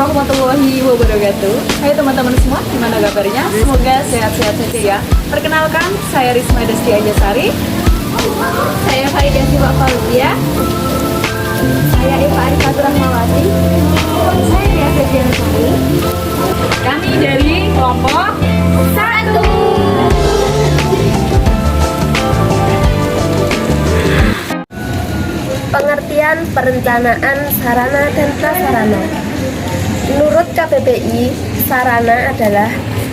warahmatullahi wabarakatuh. Hai teman-teman semua, gimana kabarnya? Semoga sehat-sehat saja ya. Perkenalkan, saya Risma Desti Ajasari. Saya Faridah Siwa Fauzia. Saya Eva Arifatul Rahmawati. Saya Dia Febriana Sari. Kami dari kelompok 1. Pengertian perencanaan sarana dan prasarana. Menurut KBBI, sarana adalah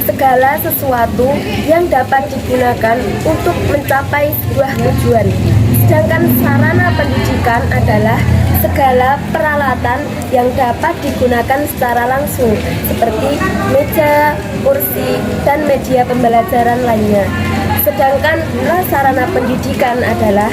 segala sesuatu yang dapat digunakan untuk mencapai sebuah tujuan. Sedangkan sarana pendidikan adalah segala peralatan yang dapat digunakan secara langsung, seperti meja, kursi, dan media pembelajaran lainnya. Sedangkan prasarana pendidikan adalah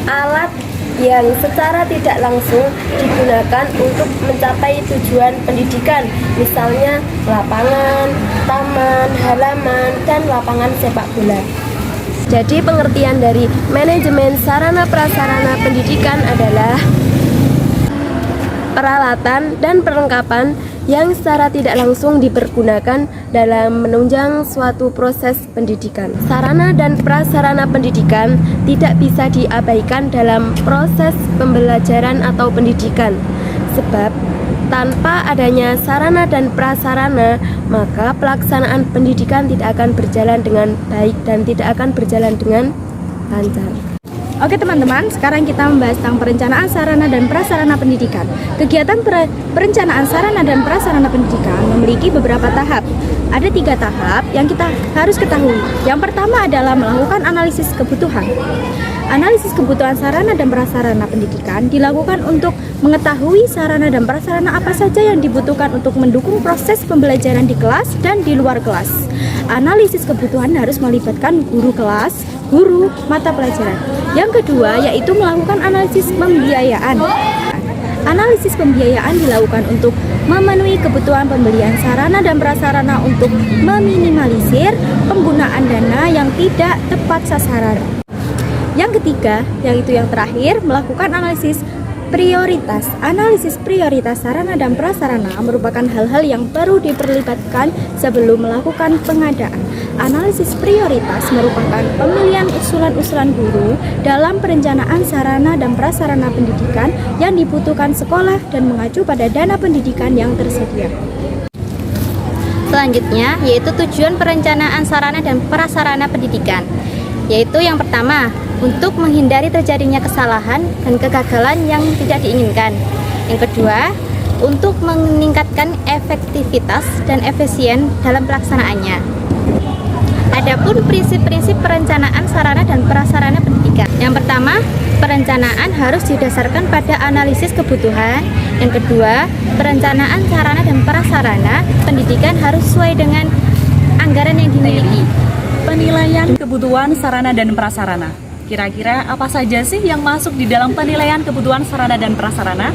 alat yang secara tidak langsung digunakan untuk mencapai tujuan pendidikan, misalnya lapangan, taman, halaman, dan lapangan sepak bola. Jadi pengertian dari manajemen sarana prasarana pendidikan adalah peralatan dan perlengkapan yang secara tidak langsung dipergunakan dalam menunjang suatu proses pendidikan. Sarana dan prasarana pendidikan tidak bisa diabaikan dalam proses pembelajaran atau pendidikan, sebab tanpa adanya sarana dan prasarana, maka pelaksanaan pendidikan tidak akan berjalan dengan baik dan tidak akan berjalan dengan lancar. Oke teman-teman, sekarang kita membahas tentang perencanaan sarana dan prasarana pendidikan. Kegiatan perencanaan sarana dan prasarana pendidikan memiliki beberapa tahap. Ada 3 tahap yang kita harus ketahui. Yang pertama adalah melakukan analisis kebutuhan. Analisis kebutuhan sarana dan prasarana pendidikan dilakukan untuk mengetahui sarana dan prasarana apa saja yang dibutuhkan untuk mendukung proses pembelajaran di kelas dan di luar kelas. Analisis kebutuhan harus melibatkan guru kelas, guru mata pelajaran. Yang kedua yaitu melakukan analisis pembiayaan. Analisis pembiayaan dilakukan untuk memenuhi kebutuhan pembelian sarana dan prasarana untuk meminimalisir penggunaan dana yang tidak tepat sasaran. Yang ketiga, yaitu yang terakhir, melakukan analisis prioritas. Analisis prioritas sarana dan prasarana merupakan hal-hal yang perlu diperlibatkan sebelum melakukan pengadaan. Analisis prioritas merupakan pemilihan usulan-usulan guru dalam perencanaan sarana dan prasarana pendidikan yang dibutuhkan sekolah dan mengacu pada dana pendidikan yang tersedia. Selanjutnya, yaitu tujuan perencanaan sarana dan prasarana pendidikan, yaitu yang pertama, untuk menghindari terjadinya kesalahan dan kegagalan yang tidak diinginkan. Yang kedua, untuk meningkatkan efektivitas dan efisien dalam pelaksanaannya. Adapun prinsip-prinsip perencanaan sarana dan prasarana pendidikan. Yang pertama, perencanaan harus didasarkan pada analisis kebutuhan. Yang kedua, perencanaan sarana dan prasarana pendidikan harus sesuai dengan anggaran yang dimiliki. penilaian kebutuhan sarana dan prasarana. Kira-kira apa saja sih yang masuk di dalam penilaian kebutuhan sarana dan prasarana?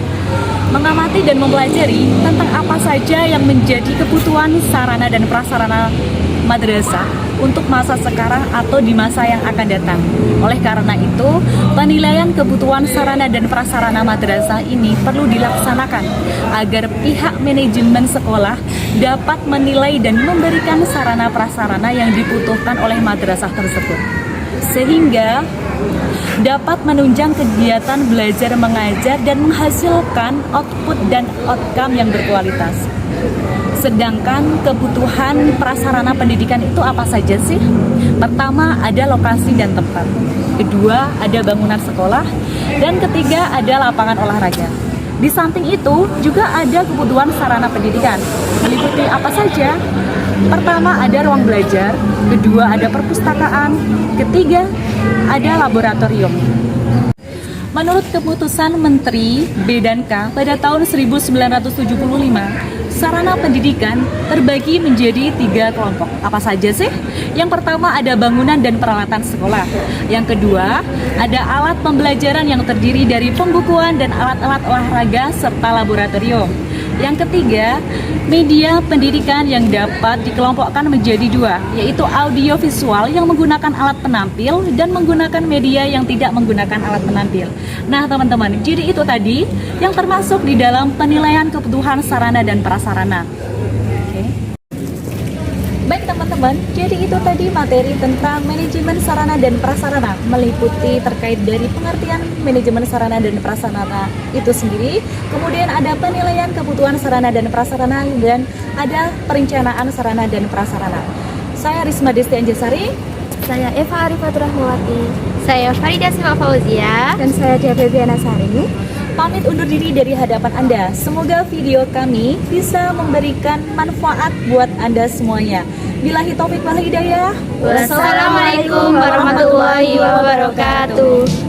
Mengamati dan mempelajari tentang apa saja yang menjadi kebutuhan sarana dan prasarana madrasah untuk masa sekarang atau di masa yang akan datang. Oleh karena itu, penilaian kebutuhan sarana dan prasarana madrasah ini perlu dilaksanakan agar pihak manajemen sekolah dapat menilai dan memberikan sarana prasarana yang dibutuhkan oleh madrasah tersebut, sehingga dapat menunjang kegiatan belajar mengajar dan menghasilkan output dan outcome yang berkualitas. Sedangkan kebutuhan prasarana pendidikan itu apa saja sih? Pertama, ada lokasi dan tempat. Kedua, ada bangunan sekolah. Dan ketiga, ada lapangan olahraga. Di samping itu, juga ada kebutuhan sarana pendidikan. Meliputi apa saja? Pertama, ada ruang belajar. Kedua, ada perpustakaan. Ketiga, ada laboratorium. Menurut keputusan Menteri B dan K pada tahun 1975, sarana pendidikan terbagi menjadi 3 kelompok. Apa saja sih? Yang pertama ada bangunan dan peralatan sekolah. Yang kedua ada alat pembelajaran yang terdiri dari pembukuan dan alat-alat olahraga serta laboratorium. Yang ketiga, media pendidikan yang dapat dikelompokkan menjadi dua, yaitu audiovisual yang menggunakan alat penampil dan menggunakan media yang tidak menggunakan alat penampil. Nah teman-teman, jadi itu tadi yang termasuk di dalam penilaian kebutuhan sarana dan prasarana. Oke. Baik teman-teman, jadi itu tadi materi tentang manajemen sarana dan prasarana, meliputi terkait dari pengertian manajemen sarana dan prasarana itu sendiri, kemudian ada penilaian kebutuhan sarana dan prasarana, dan ada perencanaan sarana dan prasarana. Saya Risma Desti Anjasari. Saya Eva Arifatur Rahmawati. Saya Farida Sima Fauzia. Dan saya Dia Febiana Sari. Pamit undur diri dari hadapan Anda. Semoga video kami bisa memberikan manfaat buat Anda semuanya. Billahi taufik wal hidayah. Wassalamualaikum warahmatullahi wabarakatuh.